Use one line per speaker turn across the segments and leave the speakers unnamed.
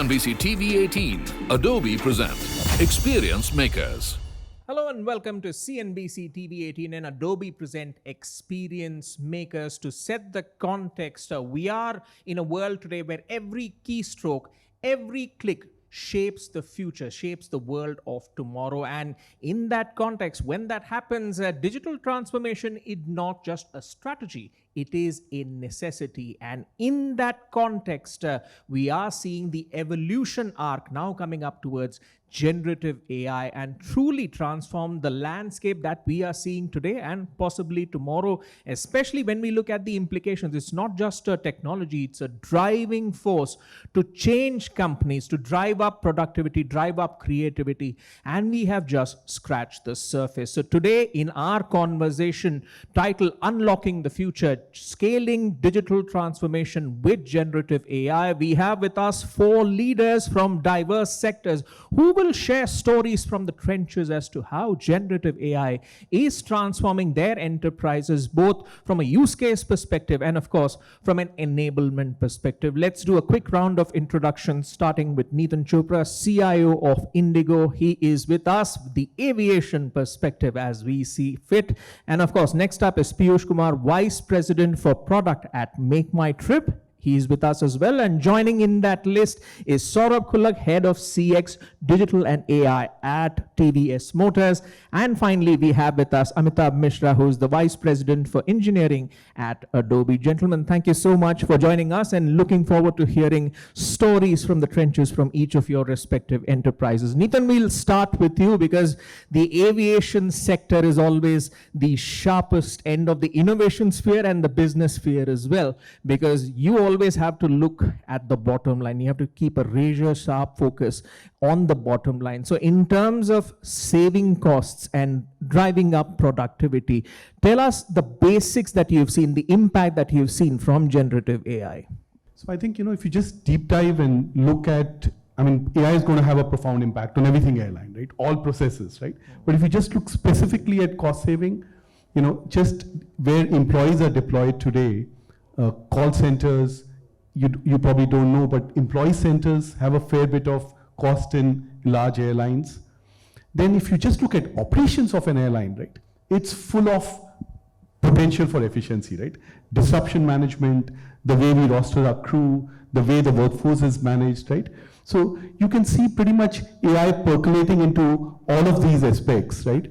CNBC TV 18, Adobe present Experience Makers.
Hello and welcome to CNBC TV 18 and Adobe present Experience Makers. To set the context, we are in a world today where every keystroke, every click shapes the future, shapes the world of tomorrow. And in that context, when that happens, digital transformation is not just a strategy, it is a necessity. And in that context, we are seeing the evolution arc now coming up towards generative AI and truly transform the landscape that we are seeing today and possibly tomorrow, especially when we look at the implications. It's not just a technology, it's a driving force to change companies, to drive up productivity, drive up creativity, and we have just scratched the surface. So today in our conversation titled Unlocking the Future, Scaling Digital Transformation with Generative AI, we have with us 4 leaders from diverse sectors who will share stories from the trenches as to how generative AI is transforming their enterprises, both from a use case perspective and, of course, from an enablement perspective. Let's do a quick round of introductions, starting with Neetan Chopra, CIO of Indigo. He is with us, the aviation perspective as we see fit. And, of course, next up is Piyush Kumar, Vice President for Product at Make My Trip. He is with us as well. And joining in that list is Saurabh Kulak, Head of CX, Digital and AI at TVS Motors. And finally, we have with us Amitabh Mishra, who is the Vice President for Engineering at Adobe. Gentlemen, thank you so much for joining us and looking forward to hearing stories from the trenches from each of your respective enterprises. Neetan, we'll start with you because the aviation sector is always the sharpest end of the innovation sphere and the business sphere as well, because you always have to look at the bottom line. You have to keep a razor sharp focus on the bottom line. So in terms of saving costs and driving up productivity, tell us the basics that you've seen, the impact that you've seen from generative AI.
So I think, if you just deep dive and look at, AI is going to have a profound impact on everything airline, right? All processes, right? But if you just look specifically at cost saving, just where employees are deployed today, call centers, you probably don't know, but employee centers have a fair bit of cost in large airlines. Then if you just look at operations of an airline, right, it's full of potential for efficiency, right? Disruption management, the way we roster our crew, the way the workforce is managed, right? So you can see pretty much AI percolating into all of these aspects, right?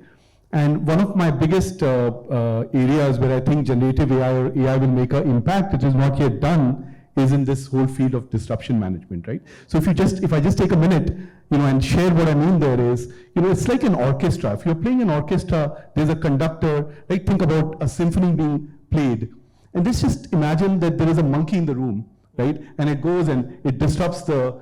And one of my biggest areas where I think generative AI or AI will make an impact, which is not yet done, is in this whole field of disruption management, right? So if I just take a minute, and share what I mean there is, it's like an orchestra. If you're playing an orchestra, there's a conductor, right? Think about a symphony being played. And just imagine that there is a monkey in the room, right? And it goes and it disrupts the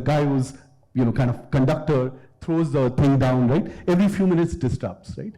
guy who's, kind of conductor, throws the thing down, right? Every few minutes disrupts, right?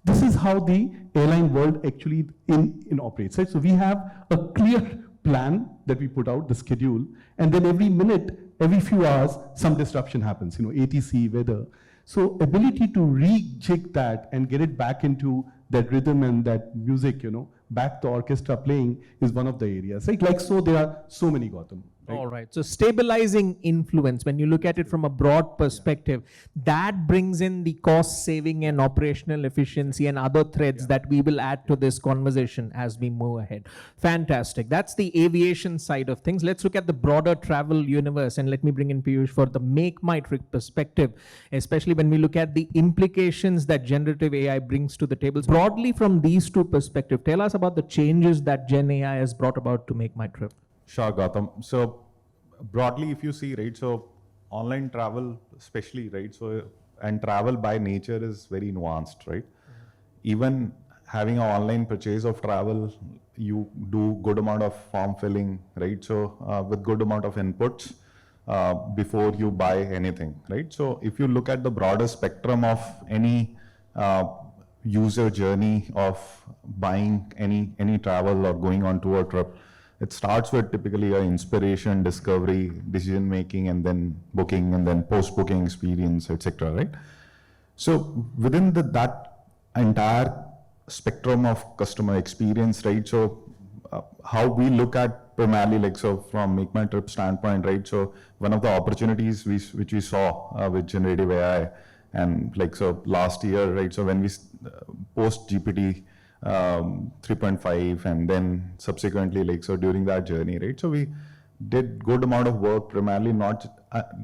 This is how the airline world actually in operates, right? So we have a clear plan that we put out, the schedule, and then every minute, every few hours, some disruption happens, ATC, weather. So ability to rejig that and get it back into that rhythm and that music, back the orchestra playing is one of the areas, right? Like, so there are so many, Gautam. Right?
All right. So stabilizing influence, when you look at it from a broad perspective, that brings in the cost saving and operational efficiency and other threads that we will add to this conversation as we move ahead. Fantastic. That's the aviation side of things. Let's look at the broader travel universe, and let me bring in Piyush for the Make My Trip perspective, especially when we look at the implications that generative AI brings to the table. Broadly from these two perspectives, tell us about the changes that Gen AI has brought about to Make My Trip.
Sure, Gautam. So broadly, if you see, right, so online travel especially, right, so and travel by nature is very nuanced, right? Even having an online purchase of travel, you do good amount of form filling, right? So with good amount of inputs before you buy anything, right? So if you look at the broader spectrum of any user journey of buying any travel or going on tour trip, it starts with typically an inspiration, discovery, decision making, and then booking, and then post-booking experience, etc. Right? So within that entire spectrum of customer experience, right? So how we look at primarily like, so from Make My Trip standpoint, right? So one of the opportunities which we saw with generative AI, and like, so last year, right? So when we post GPT 3.5 and then subsequently, like, so during that journey, right? So we did good amount of work, primarily not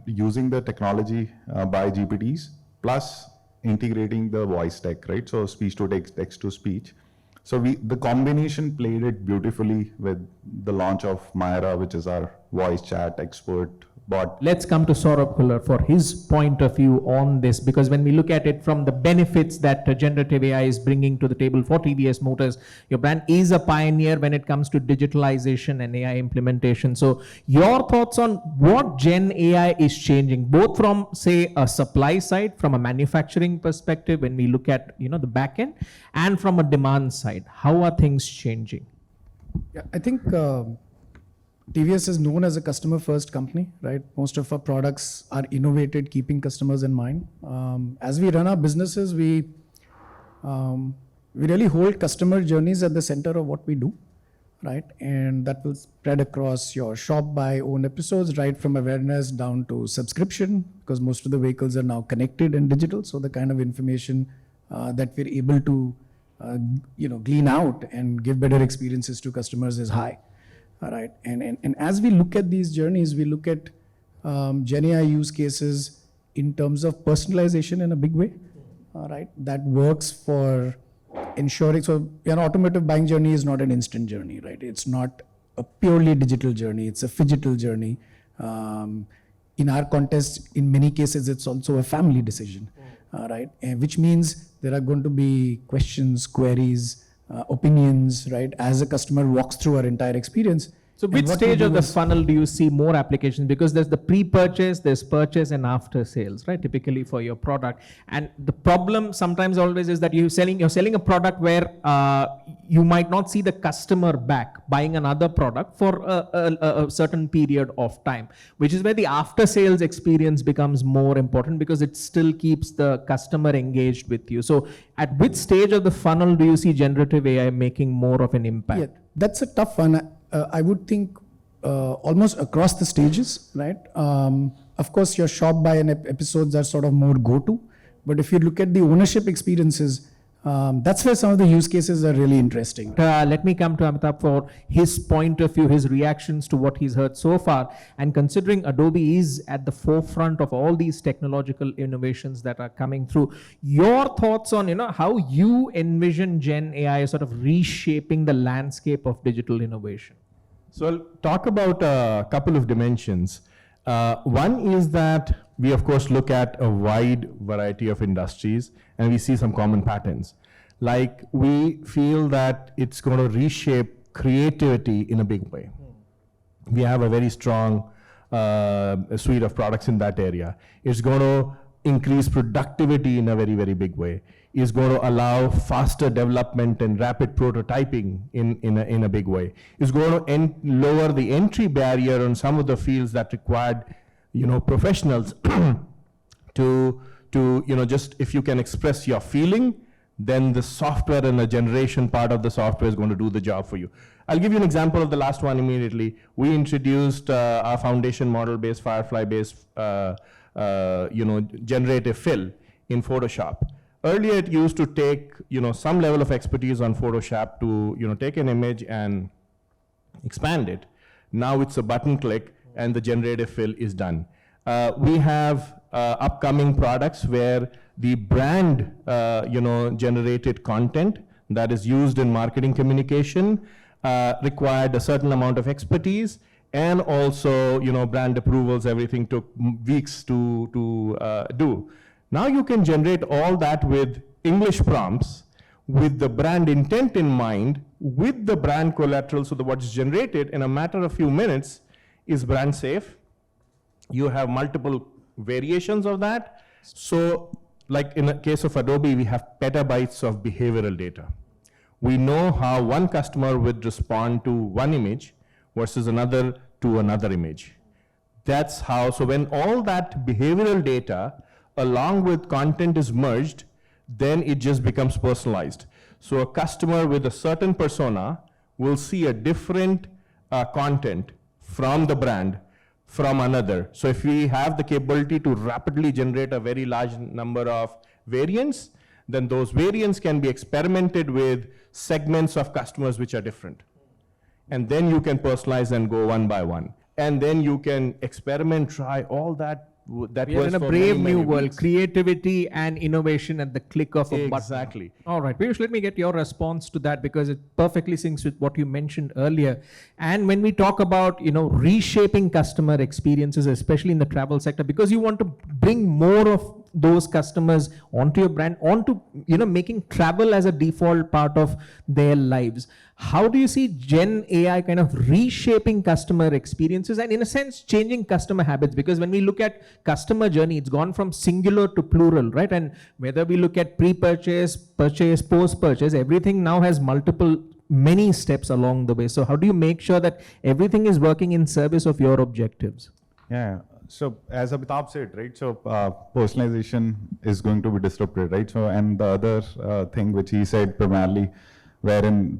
using the technology by GPTs, plus integrating the voice tech, right? So speech to text, text to speech. So the combination played it beautifully with the launch of Myra, which is our voice chat expert bot.
Let's come to Saurabh Kullar for his point of view on this, because when we look at it from the benefits that generative AI is bringing to the table for TVS Motors, your brand is a pioneer when it comes to digitalization and AI implementation. So your thoughts on what Gen AI is changing, both from, say, a supply side, from a manufacturing perspective, when we look at, the back end, and from a demand side, how are things changing?
Yeah, I think TVS is known as a customer-first company, right? Most of our products are innovated, keeping customers in mind. As we run our businesses, we really hold customer journeys at the center of what we do, right? And that will spread across your shop, buy, own episodes, right from awareness down to subscription, because most of the vehicles are now connected and digital. So the kind of information that we're able to, glean out and give better experiences to customers is high. All right, and as we look at these journeys, we look at Gen AI use cases in terms of personalization in a big way. All right, that works for ensuring. So, automotive buying journey is not an instant journey, right? It's not a purely digital journey. It's a phygital journey. In our context, in many cases, it's also a family decision. All right, and which means there are going to be questions, queries, opinions, right, as a customer walks through our entire experience.
So which stage of the funnel do you see more applications? Because there's the pre-purchase, there's purchase and after sales, right? Typically for your product. And the problem sometimes always is that you're selling a product where you might not see the customer back buying another product for a certain period of time, which is where the after sales experience becomes more important, because it still keeps the customer engaged with you. So at which stage of the funnel do you see generative AI making more of an impact?
Yeah, that's a tough one. I would think almost across the stages, right? Of course, your shop buy and episodes are sort of more go-to, but if you look at the ownership experiences, that's where some of the use cases are really interesting.
Let me come to Amitabh for his point of view, his reactions to what he's heard so far. And considering Adobe is at the forefront of all these technological innovations that are coming through, your thoughts on how you envision Gen AI sort of reshaping the landscape of digital innovation?
So I'll talk about a couple of dimensions. One is that we, of course, look at a wide variety of industries and we see some common patterns. Like, we feel that it's going to reshape creativity in a big way. We have a very strong suite of products in that area. It's going to increase productivity in a very, very big way. It's going to allow faster development and rapid prototyping in a big way. It's going to lower the entry barrier on some of the fields that required, professionals to just, if you can express your feeling, then the software and the generation part of the software is going to do the job for you. I'll give you an example of the last one immediately. We introduced our foundation model-based, Firefly-based, generative fill in Photoshop. Earlier, it used to take, some level of expertise on Photoshop to, take an image and expand it. Now it's a button click and the generative fill is done. We have upcoming products where the brand, generated content that is used in marketing communication required a certain amount of expertise, and also, brand approvals, everything took weeks to do. Now you can generate all that with English prompts, with the brand intent in mind, with the brand collateral, so that what is generated in a matter of few minutes is brand safe. You have multiple variations of that. So, like in the case of Adobe, we have petabytes of behavioral data. We know how one customer would respond to one image versus another to another image. That's how, so when all that behavioral data along with content is merged, then it just becomes personalized. So a customer with a certain persona will see a different content from the brand from another. So if we have the capability to rapidly generate a very large number of variants, then those variants can be experimented with segments of customers which are different. And then you can personalize and go one by one. And then you can experiment, try all that. That
We are
was
in a
for
brave
many,
new
many
world.
weeks.
Creativity and innovation at the click of a button.
Exactly.
All right, Piyush, let me get your response to that because it perfectly syncs with what you mentioned earlier. And when we talk about, reshaping customer experiences, especially in the travel sector, because you want to bring more of those customers onto your brand, onto, making travel as a default part of their lives. How do you see Gen AI kind of reshaping customer experiences and in a sense changing customer habits? Because when we look at customer journey, it's gone from singular to plural, right? And whether we look at pre-purchase, purchase, post-purchase, everything now has many steps along the way. So how do you make sure that everything is working in service of your objectives?
Yeah. So as Amitabh said, right, so personalization is going to be disrupted, right? So, and the other thing which he said primarily, wherein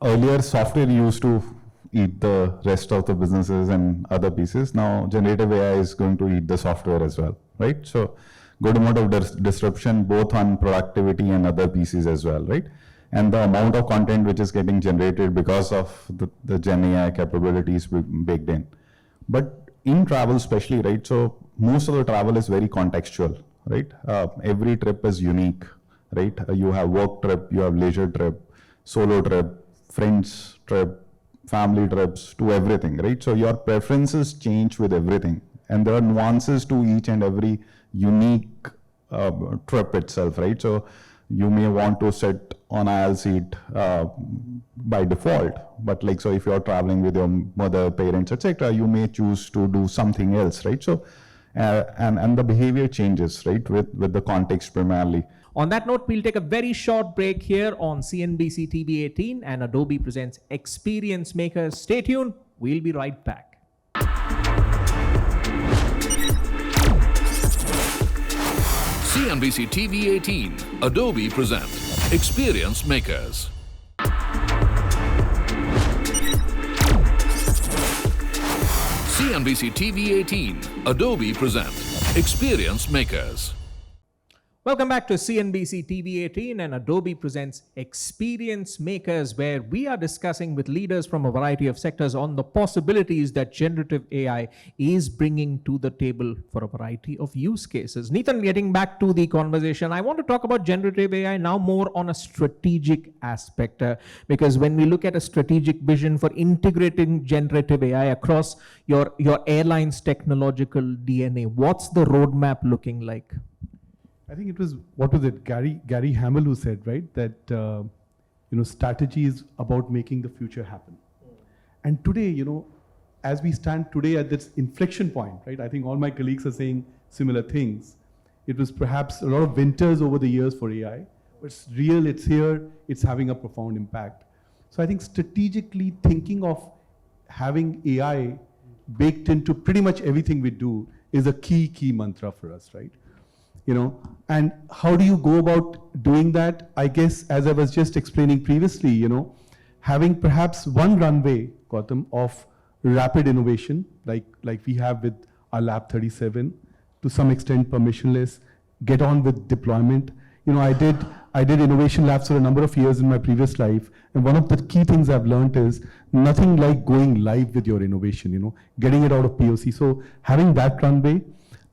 earlier software used to eat the rest of the businesses and other pieces. Now generative AI is going to eat the software as well, right? So good amount of disruption both on productivity and other pieces as well, right? And the amount of content which is getting generated because of the Gen AI capabilities baked in. But in travel especially, right, so most of the travel is very contextual, right? Every trip is unique, right? You have work trip, you have leisure trip, solo trip, friends trip, family trips, to everything, right? So your preferences change with everything. And there are nuances to each and every unique trip itself, right? So you may want to sit on aisle seat by default, but so if you're traveling with your mother, parents, etc., you may choose to do something else, right? So and the behavior changes, right, with the context primarily.
On that note, we'll take a very short break here on CNBC TV 18 and Adobe presents Experience Makers. Stay tuned. We'll be right back.
CNBC TV 18, Adobe present Experience Makers. CNBC TV 18, Adobe present Experience Makers.
Welcome back to CNBC TV 18 and Adobe presents Experience Makers, where we are discussing with leaders from a variety of sectors on the possibilities that generative AI is bringing to the table for a variety of use cases. Nathan, getting back to the conversation, I want to talk about generative AI now more on a strategic aspect, because when we look at a strategic vision for integrating generative AI across your airline's technological DNA, what's the roadmap looking like?
I think it was, what was it, Gary Hamel who said, right, that strategy is about making the future happen. And today, as we stand today at this inflection point, right, I think all my colleagues are saying similar things. It was perhaps a lot of winters over the years for AI, but it's real, it's here, it's having a profound impact. So I think strategically thinking of having AI baked into pretty much everything we do is a key mantra for us, right? And how do you go about doing that? I guess, as I was just explaining previously, having perhaps one runway, Gautam, of rapid innovation, like we have with our Lab 37, to some extent permissionless, get on with deployment. I did innovation labs for a number of years in my previous life, and one of the key things I've learned is nothing like going live with your innovation, getting it out of POC. So having that runway,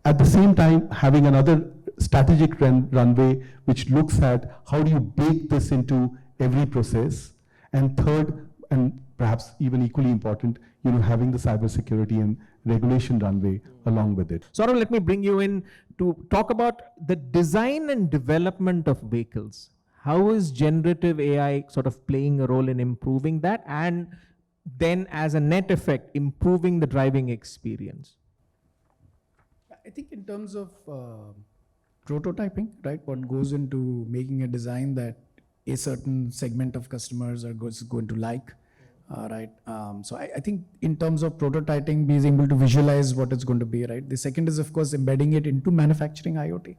at the same time having another strategic runway which looks at how do you bake this into every process, and third, and perhaps even equally important, having the cybersecurity and regulation runway along with it.
Saurav, let me bring you in to talk about the design and development of vehicles. How is generative AI sort of playing a role in improving that, and then as a net effect, improving the driving experience?
I think in terms of prototyping, right, what goes into making a design that a certain segment of customers are going to like, right? So I think in terms of prototyping, being able to visualize what it's going to be, right? The second is, of course, embedding it into manufacturing IoT,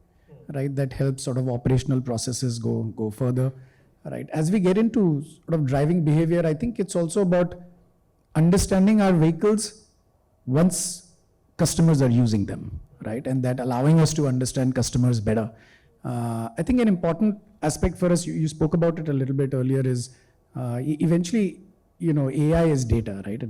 right? That helps sort of operational processes go further, right? As we get into sort of driving behavior, I think it's also about understanding our vehicles once customers are using them, right? And that allowing us to understand customers better. I think an important aspect for us, you spoke about it a little bit earlier, is eventually, AI is data, right?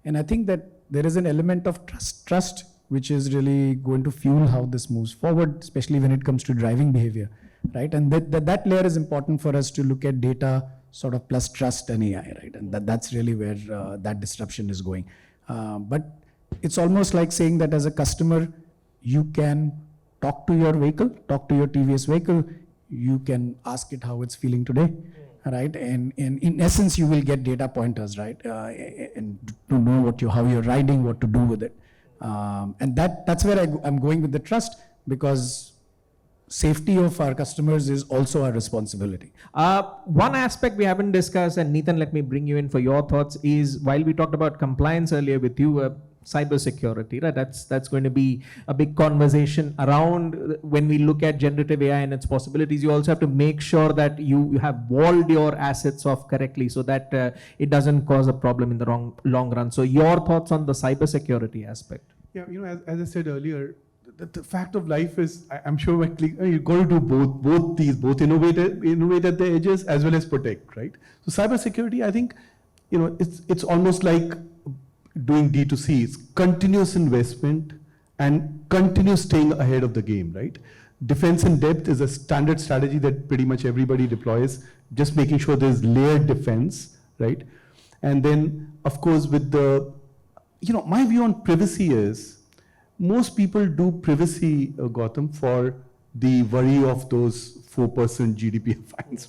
And I think that there is an element of trust, which is really going to fuel how this moves forward, especially when it comes to driving behavior, right? And that layer is important for us to look at data sort of plus trust and AI, right? And that's really where that disruption is going. But it's almost like saying that as a customer, you can talk to your vehicle, talk to your TVS vehicle, you can ask it how it's feeling today, right? And in essence, you will get data pointers, right? And to know how you're riding, what to do with it. And that's where I'm going with the trust, because safety of our customers is also our responsibility.
One aspect we haven't discussed, and Neetan, let me bring you in for your thoughts, is while we talked about compliance earlier with you, cybersecurity, right? That's going to be a big conversation around when we look at generative AI and its possibilities. You also have to make sure that you have walled your assets off correctly so that it doesn't cause a problem in the long run. So your thoughts on the cybersecurity aspect?
Yeah, as I said earlier, the fact of life is, I'm sure you've got to do both innovate at the edges as well as protect, right? So cybersecurity, I think, it's almost like doing D2C. It's continuous investment and continuous staying ahead of the game, right? Defense in depth is a standard strategy that pretty much everybody deploys, just making sure there's layered defense, right? And then, of course, with my view on privacy is, most people do privacy, Gautam, for the worry of those 4% GDP fines,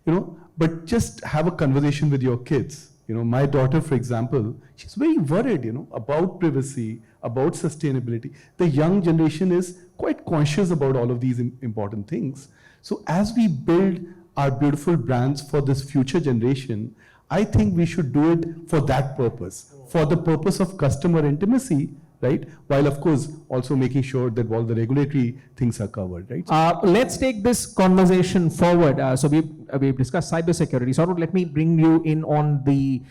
right? But just have a conversation with your kids. My daughter, for example, she's very worried, about privacy, about sustainability. The young generation is quite conscious about all of these important things. So as we build our beautiful brands for this future generation, I think we should do it for that purpose, for the purpose of customer intimacy, right? While, of course, also making sure that all the regulatory things are covered, right?
Let's take this conversation forward. So we've discussed cybersecurity. So let me bring you in on the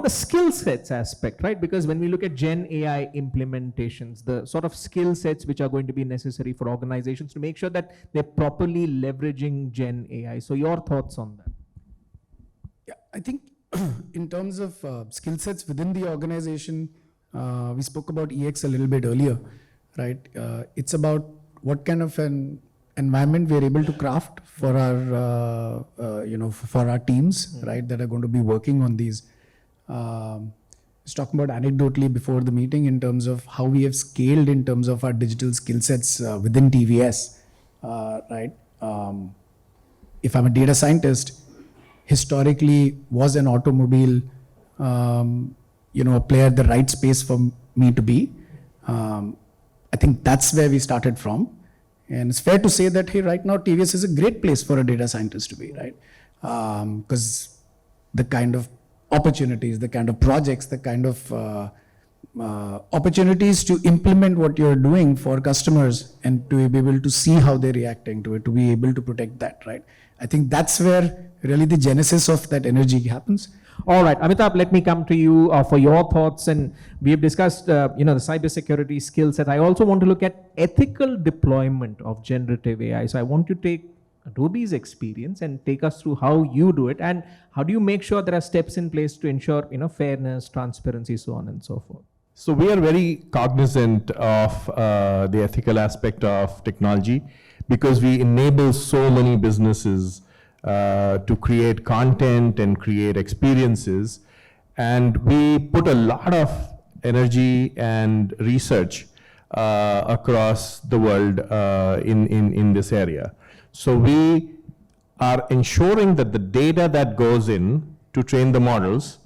skill sets aspect, right? Because when we look at Gen AI implementations, the sort of skill sets which are going to be necessary for organizations to make sure that they're properly leveraging Gen AI. So your thoughts on that?
Yeah, I think in terms of skill sets within the organization, we spoke about EX a little bit earlier, right? It's about what kind of an environment we're able to craft for our, for our teams, right, that are going to be working on these. I was talking about anecdotally before the meeting in terms of how we have scaled in terms of our digital skill sets within TVS, right? If I'm a data scientist, historically was an automobile, a player, the right space for me to be. I think that's where we started from. And it's fair to say that, hey, right now TVS is a great place for a data scientist to be, right? Because the kind of opportunities, the kind of projects, the kind of opportunities to implement what you're doing for customers and to be able to see how they're reacting to it, to be able to protect that, right? I think that's where really the genesis of that energy happens.
All right, Amitabh, let me come to you for your thoughts. And we have discussed, the cybersecurity skill set. I also want to look at ethical deployment of generative AI. So I want to take Adobe's experience and take us through how you do it, and how do you make sure there are steps in place to ensure, fairness, transparency, so on and so forth.
So we are very cognizant of the ethical aspect of technology, because we enable so many businesses to create content and create experiences. And we put a lot of energy and research across the world in this area. So we are ensuring that the data that goes in to train the models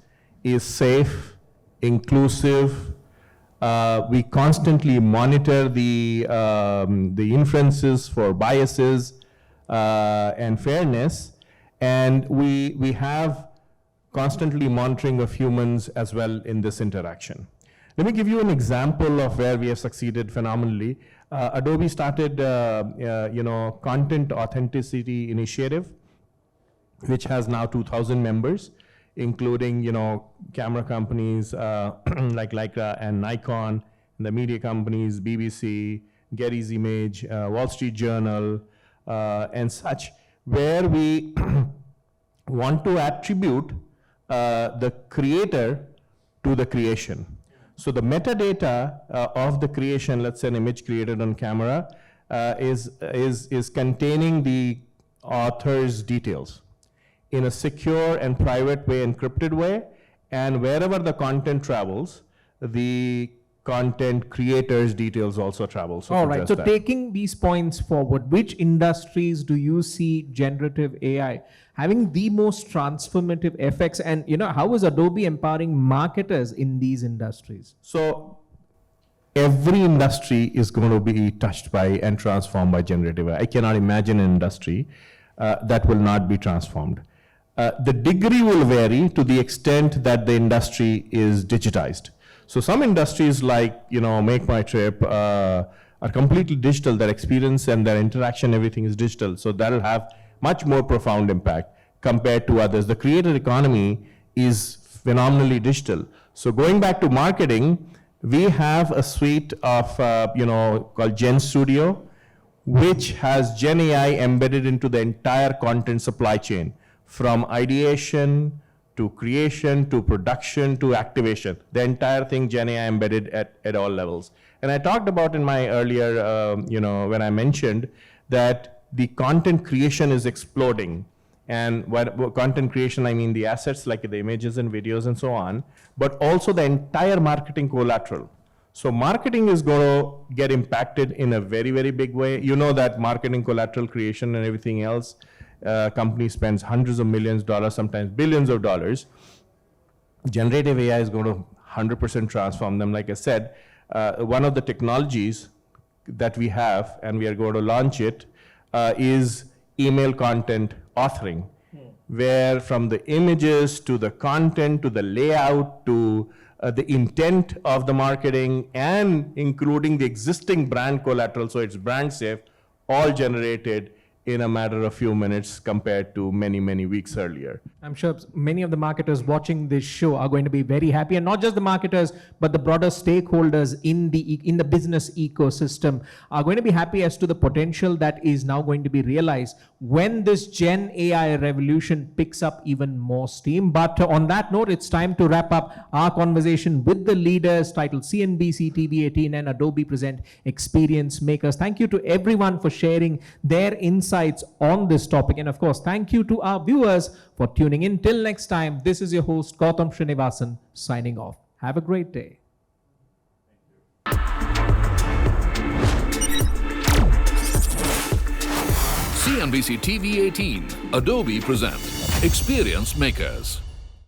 is safe, inclusive. We constantly monitor the inferences for biases and fairness, and we have constantly monitoring of humans as well in this interaction. Let me give you an example of where we have succeeded phenomenally. Adobe started, Content Authenticity Initiative, which has now 2,000 members. including, camera companies like Leica and Nikon, and the media companies, BBC, Getty's Image, Wall Street Journal, and such, where we want to attribute the creator to the creation. So the metadata of the creation, let's say an image created on camera, is containing the author's details in a secure and private way, encrypted way, and wherever the content travels, the content creator's details also travel.
All right. So
that.
taking these points forward, which industries do you see generative AI having the most transformative effects? And how is Adobe empowering marketers in these industries?
So every industry is going to be touched by and transformed by generative AI. I cannot imagine an industry that will not be transformed. The degree will vary to the extent that the industry is digitized. So some industries like, Make My Trip are completely digital. Their experience and their interaction, everything is digital. So that'll have much more profound impact compared to others. The creator economy is phenomenally digital. So going back to marketing, we have a suite of, called Gen Studio, which has Gen AI embedded into the entire content supply chain, from ideation to creation, to production, to activation. The entire thing, Gen AI embedded at all levels. And I talked about in my earlier, when I mentioned that the content creation is exploding. And what content creation, I mean the assets like the images and videos and so on, but also the entire marketing collateral. So marketing is going to get impacted in a very, very big way. You know that marketing collateral creation and everything else, company spends hundreds of millions of dollars, sometimes billions of dollars. Generative AI is going to 100% transform them. Like I said, one of the technologies that we have, and we are going to launch it, is email content authoring, where from the images to the content to the layout to the intent of the marketing and including the existing brand collateral, so it's brand safe, all generated in a matter of few minutes compared to many, many weeks earlier.
I'm sure many of the marketers watching this show are going to be very happy, and not just the marketers, but the broader stakeholders in the business ecosystem are going to be happy as to the potential that is now going to be realized when this Gen AI revolution picks up even more steam. But on that note, it's time to wrap up our conversation with the leaders titled CNBC TV18 and Adobe Present Experience Makers. Thank you to everyone for sharing their insights on this topic. And of course, thank you to our viewers for tuning in. Till next time, this is your host, Gautam Srinivasan, signing off. Have a great day.
CNBC TV 18, Adobe Present, Experience Makers.